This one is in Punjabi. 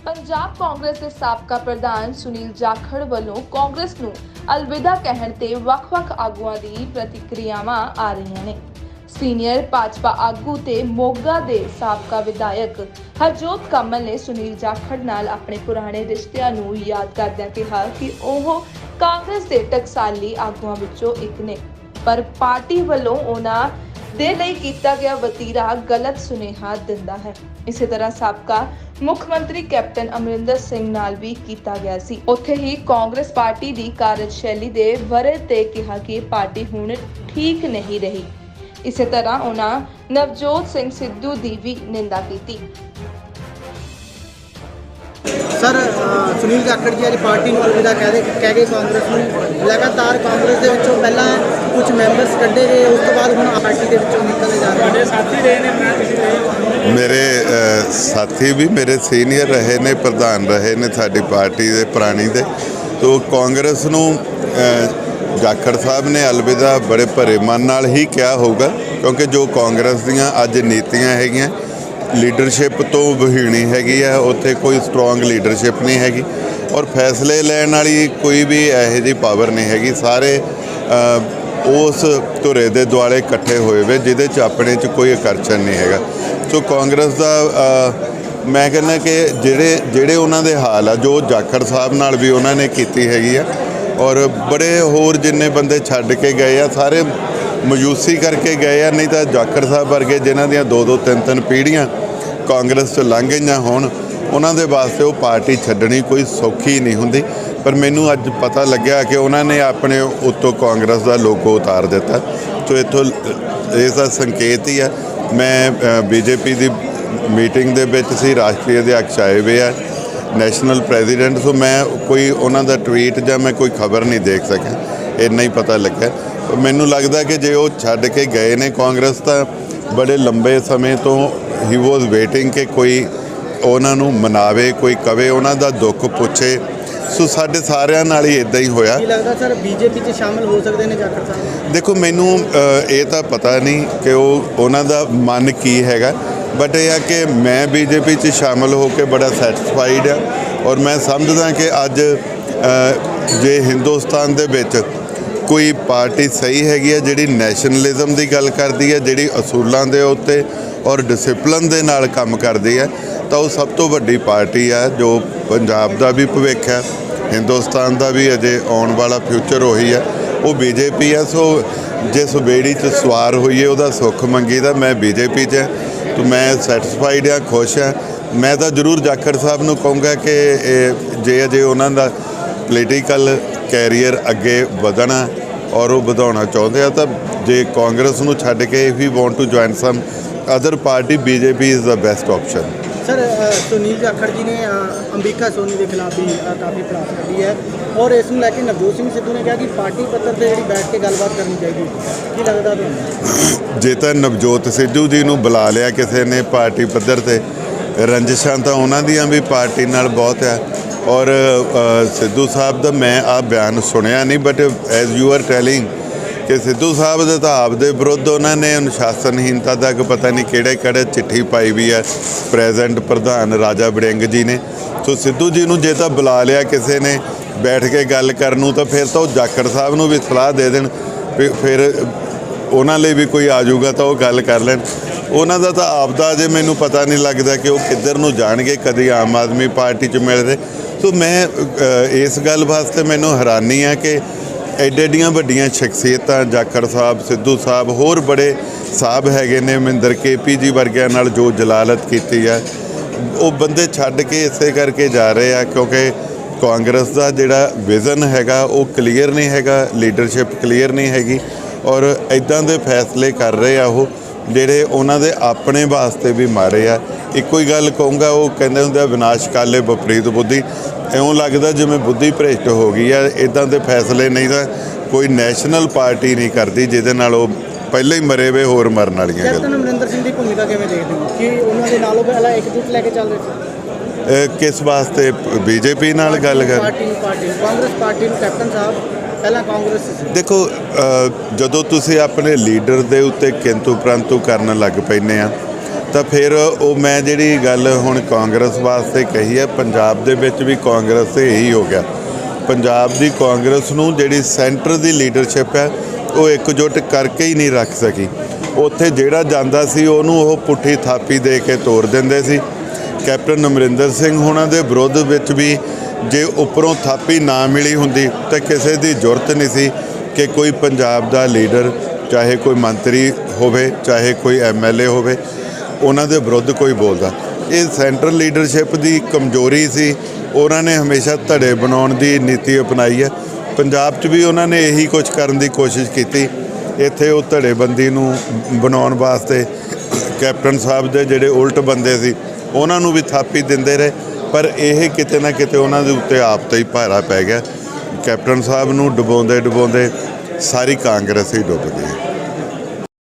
पंजाब कांग्रेस के साबका प्रधान सुनील जाखड़ वालों कांग्रेस नूं अलविदा कहण ते वख-वख आगूआं दी प्रतिक्रियावां आ रहीआं ने। सीनियर भाजपा आगू ते मोगा दे साबका विधायक हरजोत कमल ने सुनील जाखड़ नाल अपने पुराने रिश्तिਆਂ ਨੂੰ याद करदिआं कहा कि ਉਹ कांग्रेस ਦੇ टकसाली आगूआं ਵਿੱਚੋਂ ਇੱਕ ਨੇ, पर पार्टी ਵੱਲੋਂ ਉਹਨਾਂ ਦੇ ਲਈ ਕੀਤਾ ਗਿਆ ਵਤੀਰਾ गलत ਸੁਨੇਹਾ ਦਿੰਦਾ ਹੈ। ਇਸੇ ਤਰ੍ਹਾਂ ਸਾਬਕਾ ਮੁੱਖ ਮੰਤਰੀ ਕੈਪਟਨ ਅਮਰਿੰਦਰ ਸਿੰਘ ਨਾਲ ਵੀ ਕੀਤਾ ਗਿਆ ਸੀ। ਉੱਥੇ ਹੀ ਕਾਂਗਰਸ ਪਾਰਟੀ ਦੀ ਕਾਰਜਸ਼ੈਲੀ ਦੇ ਵਰੇ ਤੇ ਕਿਹਾ ਕਿ ਪਾਰਟੀ ਹੁਣ ਠੀਕ ਨਹੀਂ ਰਹੀ। ਇਸੇ ਤਰ੍ਹਾਂ ਉਹਨਾਂ ਨਵਜੋਤ ਸਿੰਘ ਸਿੱਧੂ ਦੀ ਵੀ ਨਿੰਦਾ ਕੀਤੀ। सर सुनील जाखड़ जी आज पार्टी ਨੂੰ अलविਦਾ ਕਹਿ ਗਏ ਕਾਂਗਰਸ ਨੂੰ। ਲਗਾਤਾਰ ਕਾਂਗਰਸ ਦੇ ਵਿੱਚੋਂ ਪਹਿਲਾਂ ਕੁਝ ਮੈਂਬਰਸ ਕੱਢੇ ਗਏ, ਉਸ ਤੋਂ ਬਾਅਦ ਹੁਣ ਪਾਰਟੀ ਦੇ ਵਿੱਚੋਂ ਨਿਕਲਦੇ ਜਾ ਰਹੇ ਨੇ। ਸਾਥੀ ਰਹੇ ਨੇ ਮੇਰੇ ਸਾਥੀ ਵੀ ਮੇਰੇ ਸੀਨੀਅਰ ਰਹੇ ਨੇ, ਪ੍ਰਧਾਨ ਰਹੇ ਨੇ ਸਾਡੀ ਪਾਰਟੀ ਦੇ ਪੁਰਾਣੀ ਦੇ। ਤੋ ਕਾਂਗਰਸ ਨੂੰ ਜਾਖੜ ਸਾਹਿਬ ਨੇ अलविदा ਬੜੇ ਭਰੇ ਮਨ ਨਾਲ ਹੀ ਕਿਹਾ ਹੋਊਗਾ, ਕਿਉਂਕਿ ਜੋ ਕਾਂਗਰਸ ਦੀਆਂ ਅੱਜ ਨੀਤੀਆਂ ਹੈਗੀਆਂ ਲੀਡਰਸ਼ਿਪ ਤੋਂ ਵਹੀਣੀ ਹੈਗੀ ਆ, ਉੱਥੇ ਕੋਈ ਸਟਰੋਂਗ ਲੀਡਰਸ਼ਿਪ ਨਹੀਂ ਹੈਗੀ ਔਰ ਫੈਸਲੇ ਲੈਣ ਵਾਲੀ ਕੋਈ ਵੀ ਇਹੋ ਜਿਹੀ ਪਾਵਰ ਨਹੀਂ ਹੈਗੀ। ਸਾਰੇ ਉਸ ਧੁਰੇ ਦੇ ਦੁਆਲੇ ਇਕੱਠੇ ਹੋਏ ਵੇ ਜਿਹਦੇ 'ਚ ਆਪਣੇ 'ਚ ਕੋਈ ਆਕਰਸ਼ਣ ਨਹੀਂ ਹੈਗਾ। ਸੋ ਕਾਂਗਰਸ ਦਾ ਮੈਂ ਕਹਿੰਦਾ ਕਿ ਜਿਹੜੇ ਉਹਨਾਂ ਦੇ ਹਾਲ ਆ ਜੋ ਜਾਖੜ ਸਾਹਿਬ ਨਾਲ ਵੀ ਉਹਨਾਂ ਨੇ ਕੀਤੀ ਹੈਗੀ ਆ ਔਰ ਬੜੇ ਹੋਰ ਜਿੰਨੇ ਬੰਦੇ ਛੱਡ ਕੇ ਗਏ ਆ ਸਾਰੇ ਮਾਯੂਸੀ ਕਰਕੇ ਗਏ ਆ, ਨਹੀਂ ਤਾਂ ਜਾਖੜ ਸਾਹਿਬ ਵਰਗੇ ਜਿਨ੍ਹਾਂ ਦੀਆਂ 2-2 3-3 ਪੀੜ੍ਹੀਆਂ ਕਾਂਗਰਸ 'ਚ ਲੰਘ ਗਈਆਂ ਹੋਣ ਉਹਨਾਂ ਦੇ ਵਾਸਤੇ ਉਹ ਪਾਰਟੀ ਛੱਡਣੀ ਕੋਈ ਸੌਖੀ ਨਹੀਂ ਹੁੰਦੀ। ਪਰ ਮੈਨੂੰ ਅੱਜ ਪਤਾ ਲੱਗਿਆ ਕਿ ਉਹਨਾਂ ਨੇ ਆਪਣੇ ਉੱਤੋਂ ਕਾਂਗਰਸ ਦਾ ਲੋਗੋ ਉਤਾਰ ਦਿੱਤਾ। ਸੋ ਇੱਥੋਂ ਇਸ ਦਾ ਸੰਕੇਤ ਹੀ ਆ। ਮੈਂ ਬੀਜੇਪੀ ਦੀ ਮੀਟਿੰਗ ਦੇ ਵਿੱਚ ਸੀ, ਰਾਸ਼ਟਰੀ ਅਧਿਆਕਸ਼ ਆਏ ਵੇ ਆ, ਨੈਸ਼ਨਲ ਪ੍ਰੈਜ਼ੀਡੈਂਟ, ਸੋ ਮੈਂ ਕੋਈ ਉਹਨਾਂ ਦਾ ਟਵੀਟ ਜਾਂ ਮੈਂ ਕੋਈ ਖਬਰ ਨਹੀਂ ਦੇਖ ਸਕਿਆ, ਇੰਨਾ ਹੀ ਪਤਾ ਲੱਗਾ। ਮੈਨੂੰ ਲੱਗਦਾ ਕਿ ਜੇ ਉਹ ਛੱਡ ਕੇ ਗਏ ਨੇ ਕਾਂਗਰਸ ਤਾਂ ਬੜੇ ਲੰਬੇ ਸਮੇਂ ਤੋਂ ਹੀ ਵਾਜ਼ ਵੇਟਿੰਗ ਕਿ ਕੋਈ ਉਹਨਾਂ ਨੂੰ ਮਨਾਵੇ, ਕੋਈ ਕਵੇ, ਉਹਨਾਂ ਦਾ ਦੁੱਖ ਪੁੱਛੇ। ਸੋ ਸਾਡੇ ਸਾਰਿਆਂ ਨਾਲ ਹੀ ਇੱਦਾਂ ਹੀ ਹੋਇਆ। ਕੀ ਲੱਗਦਾ ਸਰ ਬੀਜੇਪੀ 'ਚ ਸ਼ਾਮਲ ਹੋ ਸਕਦੇ ਨੇ ਜਾਖੜ ਸਾਹਿਬ? ਦੇਖੋ ਮੈਨੂੰ ਇਹ ਤਾਂ ਪਤਾ ਨਹੀਂ ਕਿ ਉਹਨਾਂ ਦਾ ਮਨ ਕੀ ਹੈਗਾ, ਬਟ ਇਹ ਆ ਕਿ ਮੈਂ ਬੀਜੇਪੀ 'ਚ ਸ਼ਾਮਲ ਹੋ ਕੇ ਬੜਾ ਸੈਟਿਸਫਾਈਡ ਆ ਔਰ ਮੈਂ ਸਮਝਦਾ ਕਿ ਅੱਜ ਜੇ ਹਿੰਦੁਸਤਾਨ ਦੇ ਵਿੱਚ ਕੋਈ ਪਾਰਟੀ ਸਹੀ ਹੈਗੀ ਹੈ ਜਿਹੜੀ ਨੈਸ਼ਨਲਿਜ਼ਮ ਦੀ ਗੱਲ ਕਰਦੀ ਹੈ, ਜਿਹੜੀ ਅਸੂਲਾਂ ਦੇ ਉੱਤੇ ਔਰ ਡਿਸਿਪਲਿਨ ਦੇ ਨਾਲ ਕੰਮ ਕਰਦੀ ਹੈ, ਤਾਂ ਉਹ ਸਭ ਤੋਂ ਵੱਡੀ ਪਾਰਟੀ ਹੈ ਜੋ ਪੰਜਾਬ ਦਾ ਵੀ ਭਵਿੱਖ ਹੈ, ਹਿੰਦੁਸਤਾਨ ਦਾ ਵੀ ਅਜੇ ਆਉਣ ਵਾਲਾ ਫਿਊਚਰ ਉਹੀ ਹੈ, ਉਹ ਬੀਜੇਪੀ ਹੈ। ਸੋ ਜਿਸ ਬੇੜੀ 'ਚ ਸਵਾਰ ਹੋਈਏ ਉਹਦਾ ਸੁੱਖ ਮੰਗੀਦਾ। ਮੈਂ ਬੀਜੇਪੀ 'ਚ ਤਾਂ ਮੈਂ ਸੈਟਿਸਫਾਈਡ ਹਾਂ, ਖੁਸ਼ ਹਾਂ। ਮੈਂ ਤਾਂ ਜ਼ਰੂਰ ਜਾਖੜ ਸਾਹਿਬ ਨੂੰ ਕਹੂੰਗਾ ਕਿ ਜੇ ਅਜੇ ਉਹਨਾਂ ਦਾ ਪੋਲੀਟੀਕਲ ਕੈਰੀਅਰ ਅੱਗੇ ਵਧਣਾ ਔਰ ਉਹ ਵਧਾਉਣਾ ਚਾਹੁੰਦੇ ਆ ਤਾਂ ਜੇ ਕਾਂਗਰਸ ਨੂੰ ਛੱਡ ਕੇ if you want to join some other party BJP is the best option. Sir Sunil Jakhar ji ਨੇ ਅੰਬਿਕਾ ਸੋਨੀ ਦੇ ਖਿਲਾਫ ਵੀ ਕਾਫੀ ਭੜਾਸ ਕੱਢੀ ਹੈ ਔਰ ਇਸ ਨੂੰ ਲੈ ਕੇ ਨਵਜੋਤ ਸਿੰਘ ਸਿੱਧੂ ਨੇ ਕਿਹਾ ਕਿ ਪਾਰਟੀ ਪੱਧਰ ਤੇ ਜਿਹੜੀ ਬੈਠ ਕੇ ਗੱਲਬਾਤ ਕਰਨੀ ਚਾਹੀਦੀ। ਕੀ ਲੱਗਦਾ ਤੁਹਾਨੂੰ? ਜੇ ਤਾਂ ਨਵਜੋਤ ਸਿੱਧੂ ਜੀ ਨੂੰ ਬੁਲਾ ਲਿਆ ਕਿਸੇ ਨੇ ਪਾਰਟੀ ਪੱਧਰ ਤੇ, ਰੰਜਿਸ਼ਾਂ ਤਾਂ ਉਹਨਾਂ ਦੀਆਂ ਵੀ ਪਾਰਟੀ ਨਾਲ ਬਹੁਤ ਆ ਔਰ ਸਿੱਧੂ ਸਾਹਿਬ ਦਾ ਮੈਂ ਆ ਬਿਆਨ ਸੁਣਿਆ ਨਹੀਂ, but as you are telling ਕਿ ਸਿੱਧੂ ਸਾਹਿਬ ਦੇ ਤਾਂ ਆਪ ਦੇ ਵਿਰੁੱਧ ਉਹਨਾਂ ਨੇ ਅਨੁਸ਼ਾਸਨਹੀਨਤਾ ਤੱਕ ਪਤਾ ਨਹੀਂ ਕਿਹੜੇ ਚਿੱਠੀ ਪਾਈ ਵੀ ਹੈ ਪ੍ਰੈਜ਼ੈਂਟ ਪ੍ਰਧਾਨ ਰਾਜਾ ਵੜਿੰਗ ਜੀ ਨੇ। ਸੋ ਸਿੱਧੂ ਜੀ ਨੂੰ ਜੇ ਤਾਂ ਬੁਲਾ ਲਿਆ ਕਿਸੇ ਨੇ ਬੈਠ ਕੇ ਗੱਲ ਕਰਨ ਨੂੰ ਤਾਂ ਫਿਰ ਤਾਂ ਉਹ ਜਾਖੜ ਸਾਹਿਬ ਨੂੰ ਵੀ ਸਲਾਹ ਦੇ ਦੇਣ, ਫਿਰ ਉਹਨਾਂ ਲਈ ਵੀ ਕੋਈ ਆ ਜਾਊਗਾ ਤਾਂ ਉਹ ਗੱਲ ਕਰ ਲੈਣ। ਉਹਨਾਂ ਦਾ ਤਾਂ ਆਪਦਾ ਅਜੇ ਮੈਨੂੰ ਪਤਾ ਨਹੀਂ ਲੱਗਦਾ ਕਿ ਉਹ ਕਿੱਧਰ ਨੂੰ ਜਾਣਗੇ, ਕਦੀ ਆਮ ਆਦਮੀ ਪਾਰਟੀ 'ਚ ਮਿਲਦੇ। ਸੋ ਮੈਂ ਇਸ ਗੱਲ ਵਾਸਤੇ ਮੈਨੂੰ ਹੈਰਾਨੀ ਆ ਕਿ ਐਡੀਆਂ ਵੱਡੀਆਂ ਸ਼ਖਸੀਅਤਾਂ ਜਾਖੜ ਸਾਹਿਬ, ਸਿੱਧੂ ਸਾਹਿਬ, ਹੋਰ ਬੜੇ ਸਾਹਿਬ ਹੈਗੇ ਨੇ, ਮਹਿੰਦਰ KP ਜੀ ਵਰਗਿਆਂ ਨਾਲ ਜੋ ਜਲਾਲਤ ਕੀਤੀ ਹੈ, ਉਹ ਬੰਦੇ ਛੱਡ ਕੇ ਇਸੇ ਕਰਕੇ ਜਾ ਰਹੇ ਆ ਕਿਉਂਕਿ ਕਾਂਗਰਸ ਦਾ ਜਿਹੜਾ ਵਿਜ਼ਨ ਹੈਗਾ ਉਹ ਕਲੀਅਰ ਨਹੀਂ ਹੈਗਾ, ਲੀਡਰਸ਼ਿਪ ਕਲੀਅਰ ਨਹੀਂ ਹੈਗੀ ਔਰ ਇੱਦਾਂ ਦੇ ਫੈਸਲੇ ਕਰ ਰਹੇ ਆ ਉਹ ਜਿਹੜੇ ਉਹਨਾਂ ਦੇ ਆਪਣੇ ਵਾਸਤੇ ਵੀ ਮਾਰੇ ਆ। ਇੱਕੋ ਹੀ ਗੱਲ ਕਹੂੰਗਾ, ਉਹ ਕਹਿੰਦੇ ਹੁੰਦੇ ਆ ਵਿਨਾਸ਼ ਕਾਲੇ ਵਿਪਰੀਤ ਬੁੱਧੀ, ਇਉਂ ਲੱਗਦਾ ਜਿਵੇਂ ਬੁੱਧੀ ਭ੍ਰਿਸ਼ਟ ਹੋ ਗਈ ਆ। ਇੱਦਾਂ ਦੇ ਫੈਸਲੇ ਨਹੀਂ ਤਾਂ ਕੋਈ ਨੈਸ਼ਨਲ ਪਾਰਟੀ ਨਹੀਂ ਕਰਦੀ ਜਿਹਦੇ ਨਾਲ ਉਹ ਪਹਿਲਾਂ ਹੀ ਮਰੇ ਵੇ ਹੋਰ ਮਰਨ ਵਾਲੀਆਂ। ਕੈਪਟਨ ਅਮਰਿੰਦਰ ਸਿੰਘ ਦੀ ਭੂਮਿਕਾ ਕਿਵੇਂ ਦੇਖਦੇ ਹੋ ਕਿ ਉਹਨਾਂ ਦੇ ਨਾਲੋਂ ਪਹਿਲਾਂ ਇਕਜੁੱਟ ਲੈ ਕੇ ਚੱਲ ਰਹੇ ਸੀ? ਕਿਸ ਵਾਸਤੇ ਬੀਜੇਪੀ ਨਾਲ ਗੱਲ ਕਰ ਕਾਂਗਰਸ ਪਾਰਟੀ ਨੂੰ ਕੈਪਟਨ ਸਾਹਿਬ ਪਹਿਲਾਂ ਕਾਂਗਰਸ ਸੀ। ਦੇਖੋ ਜਦੋਂ ਤੁਸੀਂ ਆਪਣੇ ਲੀਡਰ ਦੇ ਉੱਤੇ ਕਿੰਤੂ ਪ੍ਰੰਤੂ ਕਰਨ ਲੱਗ ਪੈਂਦੇ ਆ ਤਾਂ ਫਿਰ ਉਹ ਮੈਂ ਜਿਹੜੀ ਗੱਲ ਹੁਣ ਕਾਂਗਰਸ ਵਾਸਤੇ ਕਹੀ ਹੈ, ਪੰਜਾਬ ਦੇ ਵਿੱਚ ਵੀ ਕਾਂਗਰਸ ਤੇ ਇਹੀ ਹੋ ਗਿਆ। ਪੰਜਾਬ ਦੀ ਕਾਂਗਰਸ ਨੂੰ ਜਿਹੜੀ ਸੈਂਟਰ ਦੀ ਲੀਡਰਸ਼ਿਪ ਹੈ ਉਹ ਇਕਜੁੱਟ ਕਰਕੇ ਹੀ ਨਹੀਂ ਰੱਖ ਸਕੀ। ਉੱਥੇ ਜਿਹੜਾ ਜਾਂਦਾ ਸੀ ਉਹਨੂੰ ਉਹ ਪੁੱਠੀ ਥਾਪੀ ਦੇ ਕੇ ਤੋੜ ਦਿੰਦੇ ਸੀ। ਕੈਪਟਨ ਅਮਰਿੰਦਰ ਸਿੰਘ ਹੋਣਾ ਦੇ ਵਿਰੋਧ ਵਿੱਚ ਵੀ ਜੇ ਉੱਪਰੋਂ ਥਾਪੀ ਨਾ ਮਿਲੀ ਹੁੰਦੀ ਤਾਂ ਕਿਸੇ ਦੀ ਜ਼ਰੂਰਤ ਨਹੀਂ ਸੀ ਕਿ ਕੋਈ ਪੰਜਾਬ ਦਾ ਲੀਡਰ, ਚਾਹੇ ਕੋਈ ਮੰਤਰੀ ਹੋਵੇ ਚਾਹੇ ਕੋਈ MLA ਹੋਵੇ, ਉਹਨਾਂ ਦੇ ਵਿਰੁੱਧ ਕੋਈ ਬੋਲਦਾ। ਇਹ ਸੈਂਟਰਲ ਲੀਡਰਸ਼ਿਪ ਦੀ ਕਮਜ਼ੋਰੀ ਸੀ। ਉਹਨਾਂ ਨੇ ਹਮੇਸ਼ਾ ਧੜੇ ਬਣਾਉਣ ਦੀ ਨੀਤੀ ਅਪਣਾਈ ਹੈ। ਪੰਜਾਬ 'ਚ ਵੀ ਉਹਨਾਂ ਨੇ ਇਹੀ ਕੁਝ ਕਰਨ ਦੀ ਕੋਸ਼ਿਸ਼ ਕੀਤੀ। ਇੱਥੇ ਉਹ ਧੜੇਬੰਦੀ ਨੂੰ ਬਣਾਉਣ ਵਾਸਤੇ ਕੈਪਟਨ ਸਾਹਿਬ ਦੇ ਜਿਹੜੇ ਉਲਟ ਬੰਦੇ ਸੀ ਉਹਨਾਂ ਨੂੰ ਵੀ ਥਾਪੀ ਦਿੰਦੇ ਰਹੇ, ਪਰ ਇਹ ਕਿਤੇ ਨਾ ਕਿਤੇ ਉਹਨਾਂ ਦੇ ਉੱਤੇ ਆਪ ਤੇ ਹੀ ਭਾਰਾ ਪੈ ਗਿਆ। ਕੈਪਟਨ ਸਾਹਿਬ ਨੂੰ ਡੁਬੋਂਦੇ ਸਾਰੀ ਕਾਂਗਰਸ ਹੀ ਡੁੱਬ ਗਈ।